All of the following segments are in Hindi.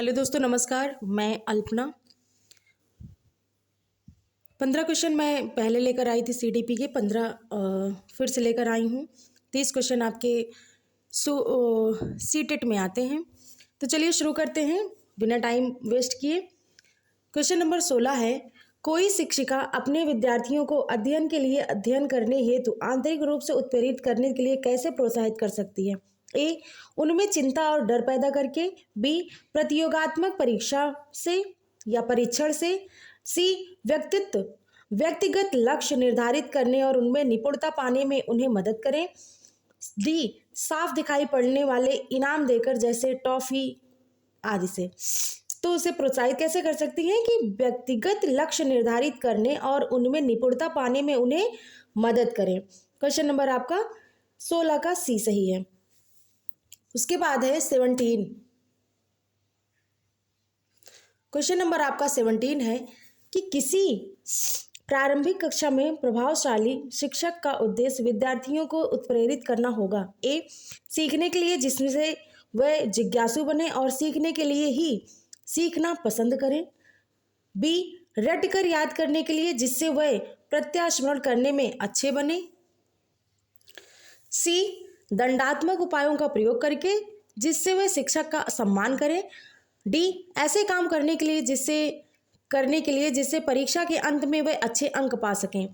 हेलो दोस्तों, नमस्कार। मैं अल्पना। 15 क्वेश्चन मैं पहले लेकर आई थी सीडीपी के, 15 फिर से लेकर आई हूँ। 30 क्वेश्चन आपके सीटेट में आते हैं। तो चलिए शुरू करते हैं बिना टाइम वेस्ट किए। क्वेश्चन नंबर 16 है, कोई शिक्षिका अपने विद्यार्थियों को अध्ययन के लिए अध्ययन करने हेतु आंतरिक रूप से उत्प्रेरित करने के लिए कैसे प्रोत्साहित कर सकती है? ए, उनमें चिंता और डर पैदा करके। बी, प्रतियोगात्मक परीक्षा से या परीक्षण से। सी, व्यक्तिगत लक्ष्य निर्धारित करने और उनमें निपुणता पाने में उन्हें मदद करें। डी, साफ दिखाई पड़ने वाले इनाम देकर, जैसे टॉफी आदि से। तो उसे प्रोत्साहित कैसे कर सकती हैं कि व्यक्तिगत लक्ष्य निर्धारित करने और उनमें निपुणता पाने में उन्हें मदद करें। क्वेश्चन नंबर आपका 16 का सी सही है। उसके बाद है 17। क्वेश्चन नंबर आपका 17 है कि किसी प्रारंभिक कक्षा में प्रभावशाली शिक्षक का उद्देश्य विद्यार्थियों को उत्प्रेरित करना होगा। ए, सीखने के लिए जिसमें वह जिज्ञासु बने और सीखने के लिए ही सीखना पसंद करें। बी, रटकर याद करने के लिए जिससे वह प्रत्यास्मरण करने में अच्छे बने। सी, दंडात्मक उपायों का प्रयोग करके जिससे वह शिक्षक का सम्मान करें। डी, ऐसे काम करने के लिए जिससे परीक्षा के अंत में वह अच्छे अंक पा सकें।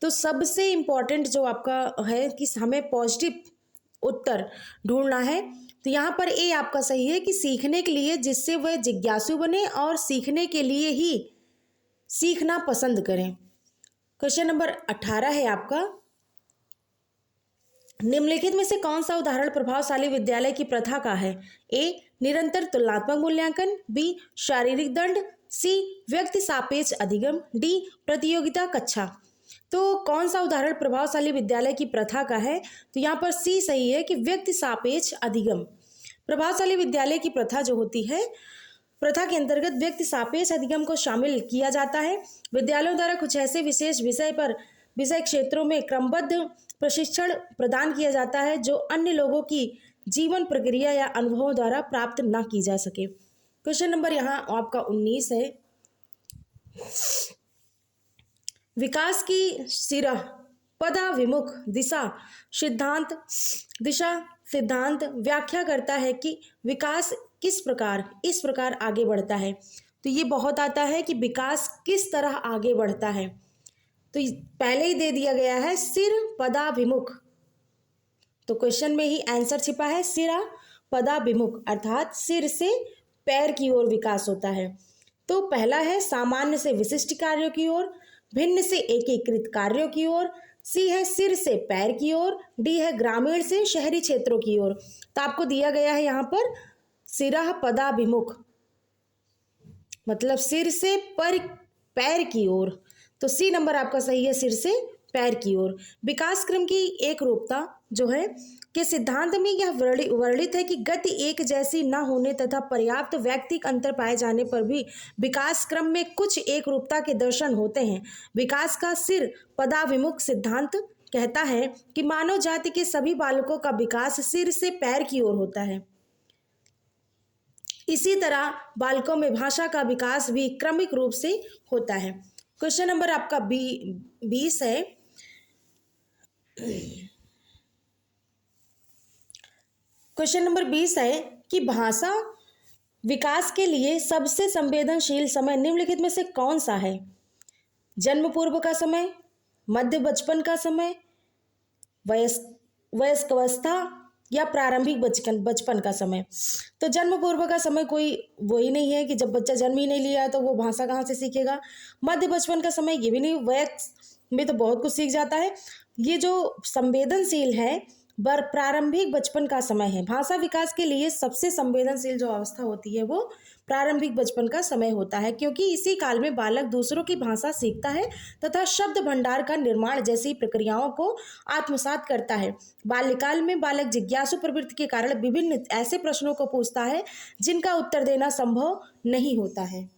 तो सबसे इम्पॉर्टेंट जो आपका है कि हमें पॉजिटिव उत्तर ढूंढना है। तो यहाँ पर ए आपका सही है कि सीखने के लिए जिससे वह जिज्ञासु बने और सीखने के लिए ही सीखना पसंद करें। क्वेश्चन नंबर 18 है आपका, निम्नलिखित में से कौन सा उदाहरण प्रभावशाली विद्यालय की प्रथा का है? ए, निरंतर तुलनात्मक मूल्यांकन। बी, शारीरिक दंड। सी, व्यक्ति सापेक्ष अधिगम। डी, प्रतियोगिता कक्षा। तो कौन सा उदाहरण प्रभावशाली विद्यालय की प्रथा का है? तो यहाँ पर सी सही है कि व्यक्ति सापेक्ष अधिगम। प्रभावशाली विद्यालय की प्रथा जो होती है, प्रथा के अंतर्गत व्यक्ति सापेक्ष अधिगम को शामिल किया जाता है। विद्यालयों द्वारा कुछ ऐसे विशेष विषय क्षेत्रों में क्रमबद्ध प्रशिक्षण प्रदान किया जाता है जो अन्य लोगों की जीवन प्रक्रिया या अनुभवों द्वारा प्राप्त न की जा सके। क्वेश्चन नंबर यहाँ आपका 19 है, विकास की सिरह पदाभिमुख दिशा सिद्धांत व्याख्या करता है कि विकास इस प्रकार आगे बढ़ता है। तो ये बहुत आता है कि विकास किस तरह आगे बढ़ता है। तो पहले ही दे दिया गया है सिर पदाभिमुख, तो क्वेश्चन में ही आंसर छिपा है सिरा पदाभिमुख, अर्थात सिर से पैर की ओर विकास होता है। तो पहला है सामान्य से विशिष्ट कार्यों की ओर, भिन्न से एकीकृत कार्यों की ओर। सी है सिर से पैर की ओर। डी है ग्रामीण से शहरी क्षेत्रों की ओर। तो आपको दिया गया है यहाँ पर सिरा पदाभिमुख, मतलब सिर से पैर की ओर। तो सी नंबर आपका सही है, सिर से पैर की ओर। विकास क्रम की एक रूपता जो है के सिद्धांत में यह वर्णित है कि गति एक जैसी न होने तथा पर्याप्त वैयक्तिक अंतर पाए जाने पर भी विकास क्रम में कुछ एक रूपता के दर्शन होते हैं। विकास का सिर पदाभिमुख सिद्धांत कहता है कि मानव जाति के सभी बालकों का विकास सिर से पैर की ओर होता है। इसी तरह बालकों में भाषा का विकास भी क्रमिक रूप से होता है। क्वेश्चन नंबर आपका 20 है, क्वेश्चन नंबर 20 है कि भाषा विकास के लिए सबसे संवेदनशील समय निम्नलिखित में से कौन सा है? जन्म पूर्व का समय, मध्य बचपन का समय, वयस्कावस्था या प्रारंभिक बचपन का समय। तो जन्म पूर्व का समय कोई वही नहीं है कि जब बच्चा जन्म ही नहीं लिया है तो वो भाषा कहाँ से सीखेगा। मध्य बचपन का समय ये भी नहीं, वयस्क में तो बहुत कुछ सीख जाता है। ये जो संवेदनशील है प्रारंभिक बचपन का समय है। भाषा विकास के लिए सबसे संवेदनशील जो अवस्था होती है वो प्रारंभिक बचपन का समय होता है, क्योंकि इसी काल में बालक दूसरों की भाषा सीखता है तथा शब्द भंडार का निर्माण जैसी प्रक्रियाओं को आत्मसात करता है। बाल्यकाल में बालक जिज्ञासु प्रवृत्ति के कारण विभिन्न ऐसे प्रश्नों को पूछता है जिनका उत्तर देना संभव नहीं होता है।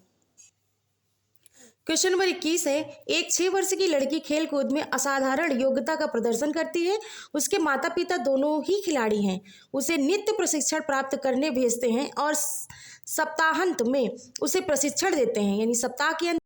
क्वेश्चन नंबर 21 है, एक 6 वर्ष की लड़की खेल कूद में असाधारण योग्यता का प्रदर्शन करती है। उसके माता पिता दोनों ही खिलाड़ी हैं। उसे नित्य प्रशिक्षण प्राप्त करने भेजते हैं और सप्ताहांत में उसे प्रशिक्षण देते हैं, यानी सप्ताह के अंत